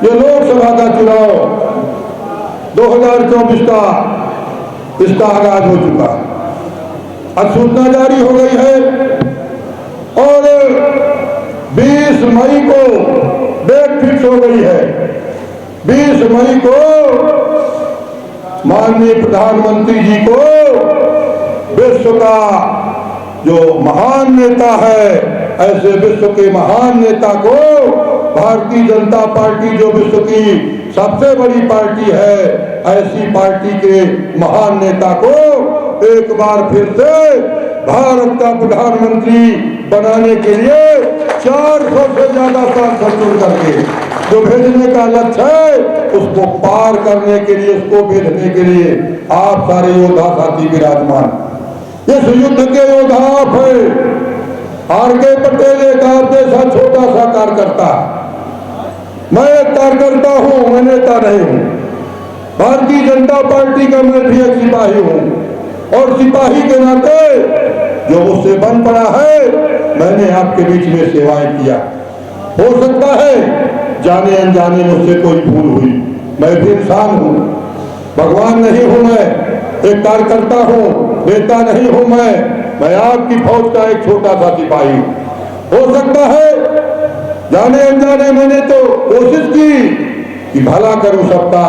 ये लोकसभा का चुनाव 2024 का इसका आगाज हो चुका। अधिसूचना जारी हो गई है और 20 मई को डेट फिक्स हो गई है। 20 मई को माननीय प्रधानमंत्री जी को विश्व का जो महान नेता है, ऐसे विश्व के महान नेता को भारतीय जनता पार्टी जो विश्व की सबसे बड़ी पार्टी है, ऐसी पार्टी के महान नेता को एक बार फिर से भारत का प्रधानमंत्री बनाने के लिए 400 से ज्यादा सांसद जुड़ करके जो भेजने का लक्ष्य है, उसको पार करने के लिए, उसको भेजने के लिए आप सारे योद्धा साथी विराजमान। इस युद्ध के योद्धा आप है। आर.के. पटेल एक आप जैसा छोटा सा कार्यकर्ता, मैं एक कार्यकर्ता हूं, मैं नेता नहीं हूं। भारतीय जनता पार्टी का मैं भी एक सिपाही हूं और सिपाही के नाते जो मुझसे बन पड़ा है, मैंने आपके बीच में सेवाएं किया। हो सकता है जाने अनजाने मुझसे कोई भूल हुई, मैं भी इंसान हूं, भगवान नहीं हूं। मैं एक कार्यकर्ता हूं, नेता नहीं हूं। मैं आपकी फौज का एक छोटा सा सिपाही हूं। हो सकता है जाने अनजाने मैंने तो कोशिश की कि भला करूं सबका,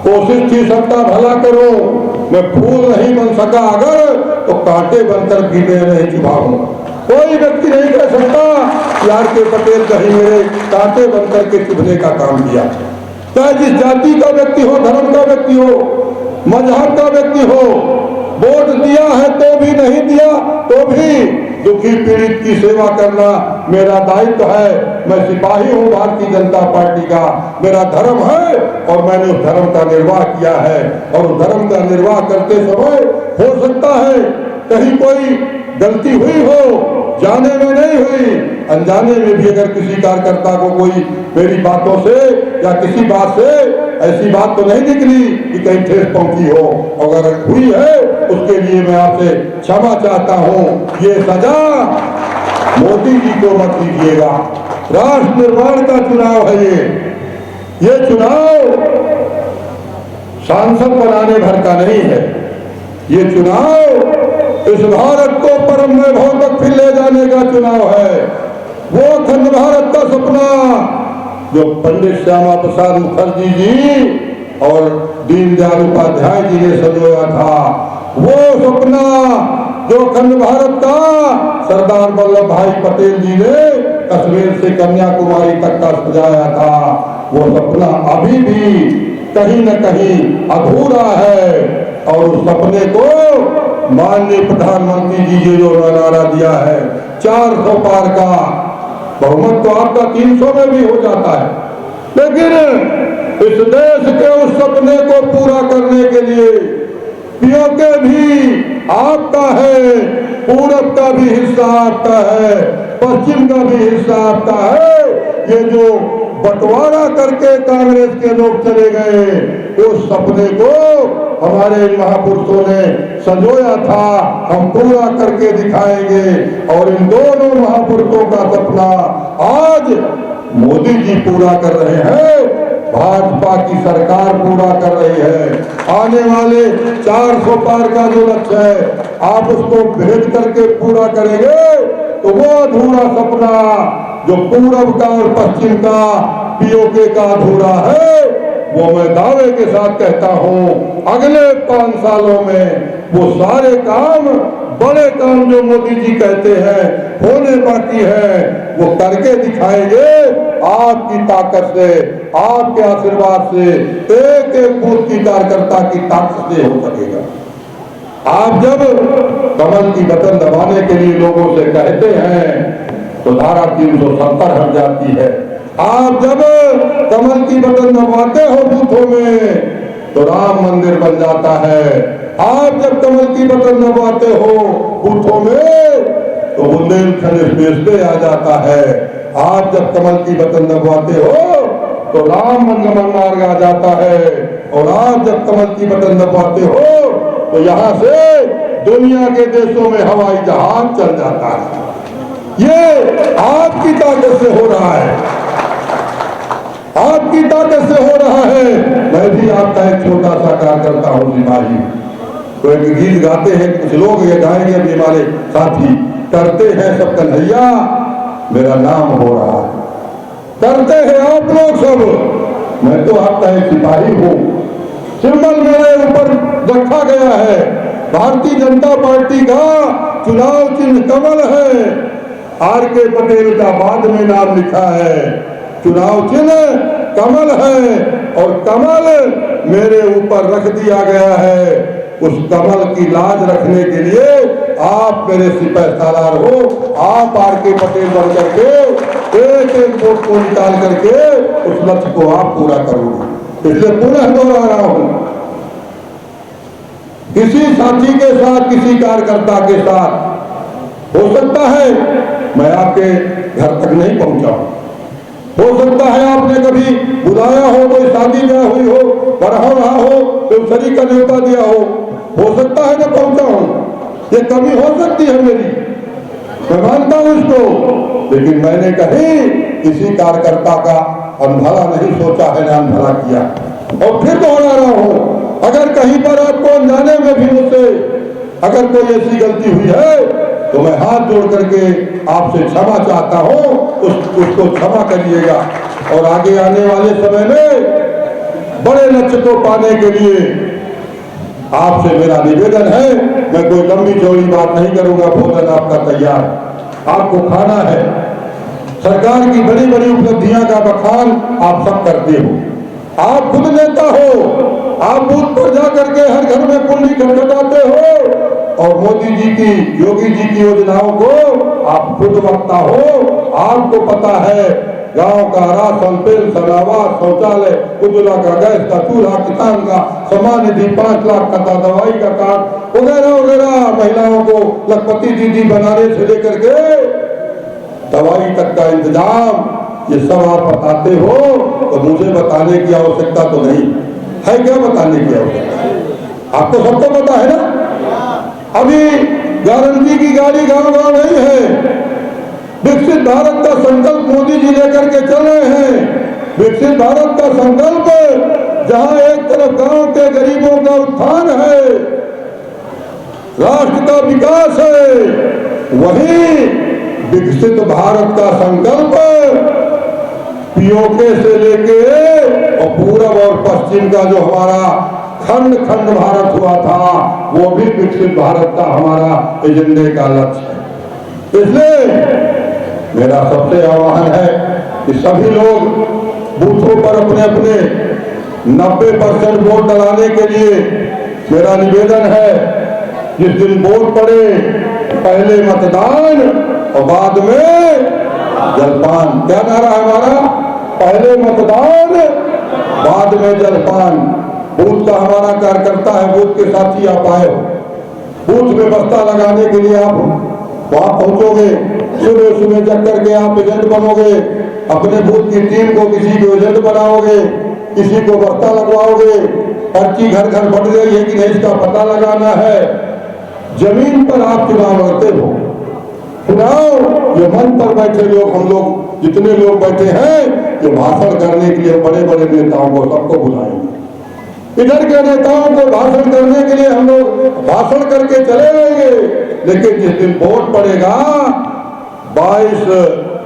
कोशिश थी सबका भला करूं। मैं फूल नहीं बन सका अगर, तो कांटे बनकर गीले नहीं चुभाऊं। कोई व्यक्ति नहीं कह सकता कि आर.के. पटेल कहीं मेरे कांटे बनकर के चुभने का काम किया। चाहे जिस जाति का व्यक्ति हो, धर्म का व्यक्ति हो, मजहब का व्यक्ति हो, वोट दिया है तो भी, नहीं दिया तो भी दुखी पीड़ित की सेवा करना मेरा दायित्व है। मैं सिपाही हूं भारतीय जनता पार्टी का, मेरा धर्म है और मैंने उस धर्म का निर्वाह किया है। और उस धर्म का निर्वाह करते समय हो सकता है कहीं कोई गलती हुई हो, जाने में नहीं हुई, अनजाने में भी अगर किसी कार्यकर्ता को कोई मेरी बातों से या किसी बात से ऐसी बात तो नहीं निकली कि कहीं ठेस पहुंची हो, अगर हुई है उसके लिए मैं आपसे क्षमा चाहता हूं। ये सजा मोदी जी को मत दीजिएगा। राष्ट्र निर्माण का चुनाव है ये चुनाव सांसद बनाने भर का नहीं है। ये चुनाव इस भारत को परम वैभव तक फिर ले जाने का चुनाव है। वो अखंड भारत का सपना जो पंडित श्यामा प्रसाद मुखर्जी जी और दीनदयाल उपाध्याय जी ने संजोया था, वो सपना जो अखंड भारत का सरदार वल्लभ भाई पटेल जी ने कश्मीर से कन्याकुमारी तक का सजाया था, वो सपना अभी भी कहीं न कहीं अधूरा है। और उस सपने को माननीय प्रधानमंत्री जी ने जो नारा दिया है 400 पार का, बहुमत तो आपका 300 में भी हो जाता है, लेकिन इस देश के उस सपने को पूरा करने के लिए पीओके भी आपका है, पूरब का भी हिस्सा आपका है, पश्चिम का भी हिस्सा आपका है। ये जो बंटवारा करके कांग्रेस के लोग चले गए, उस सपने को हमारे महापुरुषों ने संजोया था, हम पूरा करके दिखाएंगे। और इन दोनों महापुरुषों का सपना आज मोदी जी पूरा कर रहे हैं, भाजपा की सरकार पूरा कर रही है। आने वाले 400 पार का जो लक्ष्य है, आप उसको भेद करके पूरा करेंगे तो वो अधूरा सपना जो पूरब का और पश्चिम का पीओके का अधूरा है, वो मैं दावे के साथ कहता हूं अगले 5 सालों में वो सारे काम, बड़े काम जो मोदी जी कहते हैं होने बाकी है, वो करके दिखाएंगे। आपकी ताकत से, आपके आशीर्वाद से, एक एक बूथ की कार्यकर्ता की ताकत से हो सकेगा। आप जब कमल की बटन दबाने के लिए लोगों से कहते हैं तो धारा 370 हट जाती है। आप जब कमल की बटन दबाते हो बूथों में तो राम मंदिर बन जाता है। आप जब कमल की बटन दबाते हो बूथों में तो बुंदेलखंड बेचते आ जाता है। आप जब कमल की बटन दबाते हो तो राम मार्ग आ जाता है। और आप जब कमल की बटन दबाते हो तो यहाँ से दुनिया के देशों में हवाई जहाज चल जाता है। ये आपकी ताकत से हो रहा है। आपकी ताकत से हो रहा है। मैं भी आपका एक छोटा सा कार्यकर्ता हूँ, सिपाही। तो एक गीत गाते हैं कुछ लोग, ये गाएंगे अभी हमारे साथी, करते हैं सब कन्हैया मेरा नाम हो रहा है। करते हैं आप लोग सब, मैं तो आपका एक सिपाही हूँ। सिंबल मेरे ऊपर रखा गया है, भारतीय जनता पार्टी का चुनाव चिन्ह कमल है। आर.के. पटेल का बाद में नाम लिखा है, चुनाव चिन्ह कमल है और कमल मेरे ऊपर रख दिया गया है। उस कमल की लाज रखने के लिए आप मेरे सिपह सालार हो। आप आर.के. पटेल बन करके एक एक वोट को निकाल करके उस लक्ष्य को आप पूरा करोगे। इसलिए पुनः दोहरा रहा हूं, किसी साथी के साथ, किसी कार्यकर्ता के साथ हो सकता है मैं आपके घर तक नहीं पहुंचा, हो सकता है आपने कभी बुलाया हो, कोई शादी ब्याह हुई हो, पढ़ा रहा हो, तो शरीक का न्योता दिया हो सकता है न पहुंचा हूं। ये कमी हो सकती है मेरी, मैं मानता हूं इसको, लेकिन मैंने कहीं किसी कार्यकर्ता का अनभला नहीं सोचा है, ना अनभला किया। और फिर दोहरा रहा हूं, अगर कहीं पर आपको अनजाने में भी मुझसे अगर कोई ऐसी गलती हुई है तो मैं हाथ जोड़ करके आपसे क्षमा चाहता हूं, उसको क्षमा करिएगा। और आगे आने वाले समय में बड़े लक्ष्य को पाने के लिए आपसे मेरा निवेदन है, मैं कोई लंबी चौड़ी बात नहीं करूंगा, भोजन आपका तैयार, आपको खाना है। सरकार की बड़ी बड़ी उपलब्धियां का बखान आप सब करते हो, आप खुद नेता हो, आप बूथ पर जाकर के हर घर में कुंडी खटखटाते हो और मोदी जी की, योगी जी की योजनाओं को आप खुद वक्ता हो। आपको पता है गांव का राशन, पेंशन, आवास, शौचालय, उज्ज्वला का गैस का चूल्हा, किसान का सम्मान निधि, 5 लाख का दवाई का कार्ड वगैरह वगैरह, महिलाओं को लखपति दीदी बनाने से लेकर के दवाई तक का इंतजाम, ये सब आप बताते हो। तो मुझे बताने की आवश्यकता तो नहीं है, क्या बताने की आवश्यकता, आपको सबको पता है ना। अभी गारंटी की गाड़ी गांव गांव नहीं है। विकसित भारत का संकल्प मोदी जी लेकर के चल रहे हैं। विकसित भारत का संकल्प जहां एक तरफ गांव के गरीबों का उत्थान है, राष्ट्र का विकास है, वहीं विकसित भारत का संकल्प पीओके से लेके और पूरब और पश्चिम का जो हमारा खंड खंड भारत हुआ था, वो भी विकसित भारत का हमारा एजेंडे का लक्ष्य है। इसलिए मेरा सबसे आह्वान है कि सभी लोग बूथों पर अपने अपने 90% वोट डलाने के लिए मेरा निवेदन है, जिस दिन वोट पड़े पहले मतदान और बाद में जलपान। क्या नारा है हमारा? पहले मतदान बाद में जलपान। बूथ का हमारा कार्यकर्ता है, बूथ के साथी आप आए हो, बूथ में बस्ता लगाने के लिए आप वहां पहुंचोगे, सुबह सुबह जग करके आप एजेंट बनोगे, अपने बूथ की टीम को किसी को एजेंट बनाओगे, किसी को बस्ता लगवाओगे, पर्ची घर घर बढ़ गई है कि नहीं इसका पता लगाना है। जमीन पर आप चुनाव लड़ते हो। चुनाव ये मन पर बैठे लोग, हम लोग जितने लोग बैठे हैं, ये भाषण करने के लिए बड़े बड़े नेताओं को सबको बुलाएंगे। इधर के नेताओं को भाषण करने के लिए हम लोग भाषण करके चले आएंगे, लेकिन जिस दिन वोट पड़ेगा 20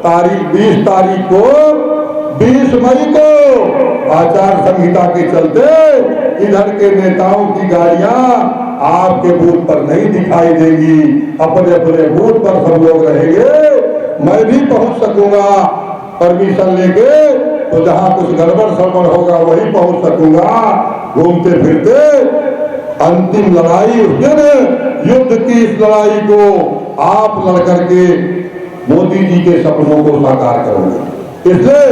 तारीख को 20 मई को आचार संहिता के चलते इधर के नेताओं की गाड़ियां आपके बूथ पर नहीं दिखाई देगी। अपने अपने बूथ पर सब लोग रहेंगे। मैं भी पहुंच सकूंगा परमिशन लेके, तो जहां कुछ गड़बड़ सड़बड़ होगा वही पहुंच सकूंगा। घूमते फिरते अंतिम लड़ाई उस दिन, युद्ध की इस लड़ाई को आप लड़ करके मोदी जी के सपनों को साकार करोगे। इसलिए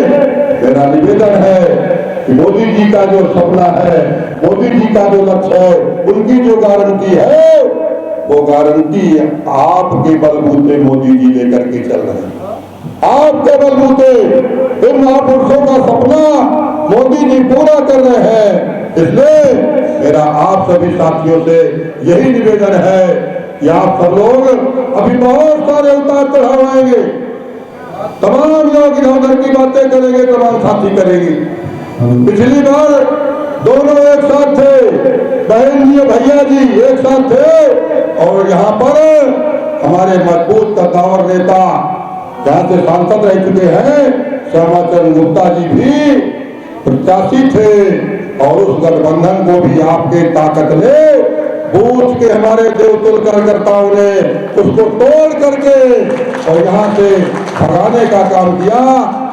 मेरा निवेदन है कि मोदी जी का जो सपना है, मोदी जी का जो लक्ष्य है, उनकी जो गारंटी है, वो गारंटी आपके बलबूते मोदी जी लेकर के चल रहे हैं। आपके बलबूते इन महापुरुषों का सपना मोदी जी पूरा कर रहे हैं। इसलिए मेरा आप सभी साथियों से यही निवेदन है कि आप सब लोग, अभी बहुत सारे उतार चढ़ाव आएंगे, तमाम लोग इधर उधर की बातें करेंगे, तमाम साथी करेंगे। पिछली बार दोनों एक साथ थे, बहन जी भैया जी एक साथ थे, और यहाँ पर हमारे मजबूत कद्दावर नेता जहाँ से सांसद रह चुके हैं श्यामाचरण गुप्ता जी भी प्रत्याशी थे, और उस गठबंधन को भी आपके ताकत ने बूझ के हमारे देवतुल कार्यकर्ताओं ने उसको तोड़ करके और यहाँ से भगाने का काम किया,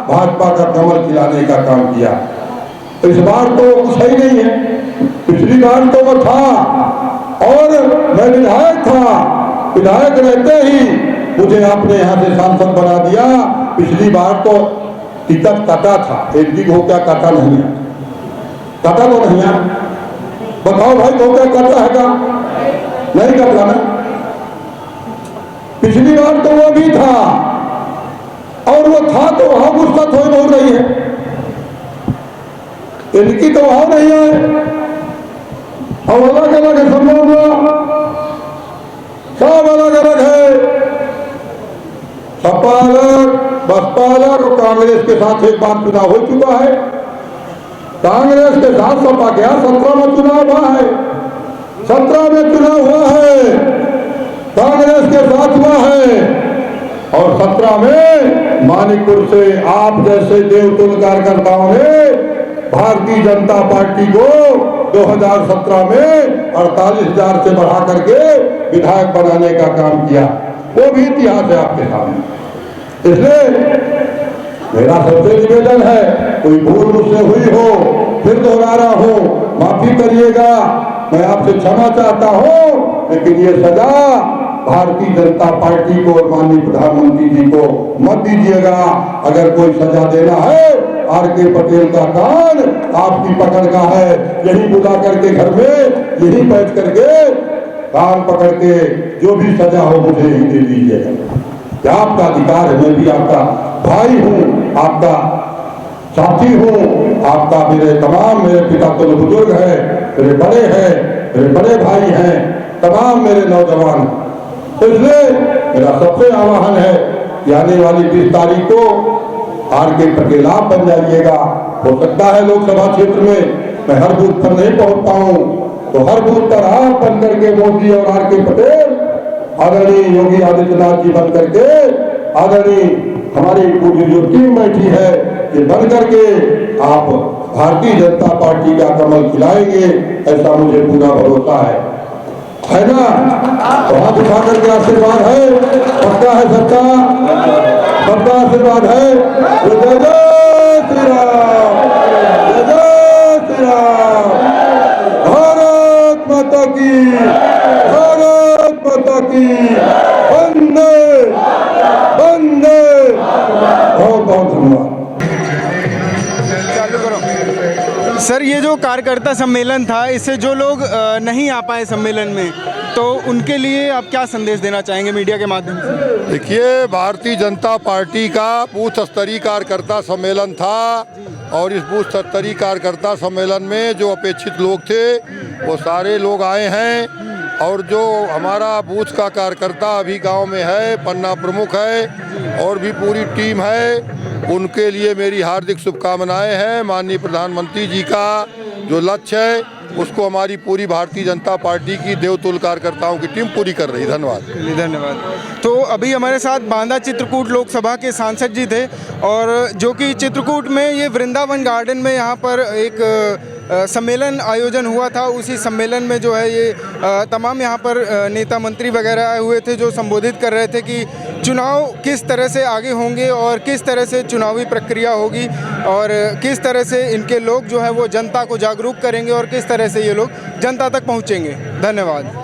भाजपा का कमल खिलाने का काम किया। तो इस बार तो कुछ ही नहीं है, पिछली बार तो वो था और मैं विधायक था, विधायक रहते ही मुझे आपने यहाँ से सांसद बना दिया। पिछली बार तो टिकट कटा था, एक दिन हो क्या कटा नहीं है, कटा तो नहीं है, बताओ भाई हो क्या कटा है क्या? नहीं कटा ना। पिछली बार तो वो भी था, और वो था तो वहां गुस्सा थोड़ी बोल रही है, इनकी तो वहां नहीं है। और अलग अलग है, सब अलग अलग है, सपा अलग, बसपा अलग, और कांग्रेस के साथ एक बार चुनाव हो चुका है, कांग्रेस के साथ सपा गया, 17 में चुनाव हुआ है, 17 में चुनाव हुआ है, कांग्रेस के साथ हुआ है, और 17 में मानिकपुर से आप जैसे देवतुल कार्यकर्ताओं ने भारतीय जनता पार्टी को 2017 में 48,000 से बढ़ा करके विधायक बनाने का काम किया। वो भी इतिहास है आपके सामने। इसलिए मेरा सबसे निवेदन है, कोई भूल मुझसे हुई हो फिर दोहरा रहा हूं, माफी करिएगा, मैं आपसे क्षमा चाहता हूं, लेकिन ये सजा भारतीय जनता पार्टी को और माननीय प्रधानमंत्री जी को मत दीजिएगा। अगर कोई सजा देना है, आर.के. पटेल का कान आपकी पकड़ का है, यही बुला करके घर में यही बैठ करके कान पकड़ के जो भी सजा हो मुझे ही दे दीजिएगा। क्या आपका अधिकार है, मैं भी आपका भाई हूँ, आपका साथी हूँ, आपका मेरे पिता तो बुजुर्ग है, मेरे बड़े हैं, मेरे बड़े भाई हैं, तमाम मेरे नौजवान। तो इसलिए मेरा सबसे आह्वान है कि आने वाली 20 तारीख को आर.के. पटेल आप बन जाइएगा। हो सकता है लोकसभा क्षेत्र में मैं हर बूथ पर नहीं पहुंच पाऊं, तो हर बूथ पर आप बन करके मोदी और आर.के. पटेल, आदरणीय योगी आदित्यनाथ जी बन करके, आदरणीय हमारी पूरी जो टीम बैठी है ये बन करके आप भारतीय जनता पार्टी का कमल खिलाएंगे, ऐसा मुझे पूरा भरोसा है ना? तो हाथ उठा करके आशीर्वाद है, पक्का है सबका, सबका आशीर्वाद है। जय जय श्री राम, जय जय श्री राम, भारत माता की, भारत माता की, वंदे वंदे। बहुत बहुत धन्यवाद। सर, ये जो कार्यकर्ता सम्मेलन था, इससे जो लोग नहीं आ पाए सम्मेलन में, तो उनके लिए आप क्या संदेश देना चाहेंगे मीडिया के माध्यम से? देखिए, भारतीय जनता पार्टी का बूथ स्तरीय कार्यकर्ता सम्मेलन था, और इस बूथ स्तरीय कार्यकर्ता सम्मेलन में जो अपेक्षित लोग थे वो सारे लोग आए हैं। और जो हमारा बूथ का कार्यकर्ता अभी गांव में है, पन्ना प्रमुख है, और भी पूरी टीम है, उनके लिए मेरी हार्दिक शुभकामनाएं हैं। माननीय प्रधानमंत्री जी का जो लक्ष्य है उसको हमारी पूरी भारतीय जनता पार्टी की देवतुल कार्यकर्ताओं की टीम पूरी कर रही है। धन्यवाद। धन्यवाद। तो अभी हमारे साथ बांदा चित्रकूट लोकसभा के सांसद जी थे, और जो कि चित्रकूट में ये वृंदावन गार्डन में यहाँ पर एक सम्मेलन आयोजन हुआ था। उसी सम्मेलन में जो है ये तमाम यहाँ पर नेता मंत्री वगैरह आए हुए थे, जो संबोधित कर रहे थे कि चुनाव किस तरह से आगे होंगे और किस तरह से चुनावी प्रक्रिया होगी, और किस तरह से इनके लोग जो है वो जनता को जागरूक करेंगे और किस तरह से ये लोग जनता तक पहुँचेंगे। धन्यवाद।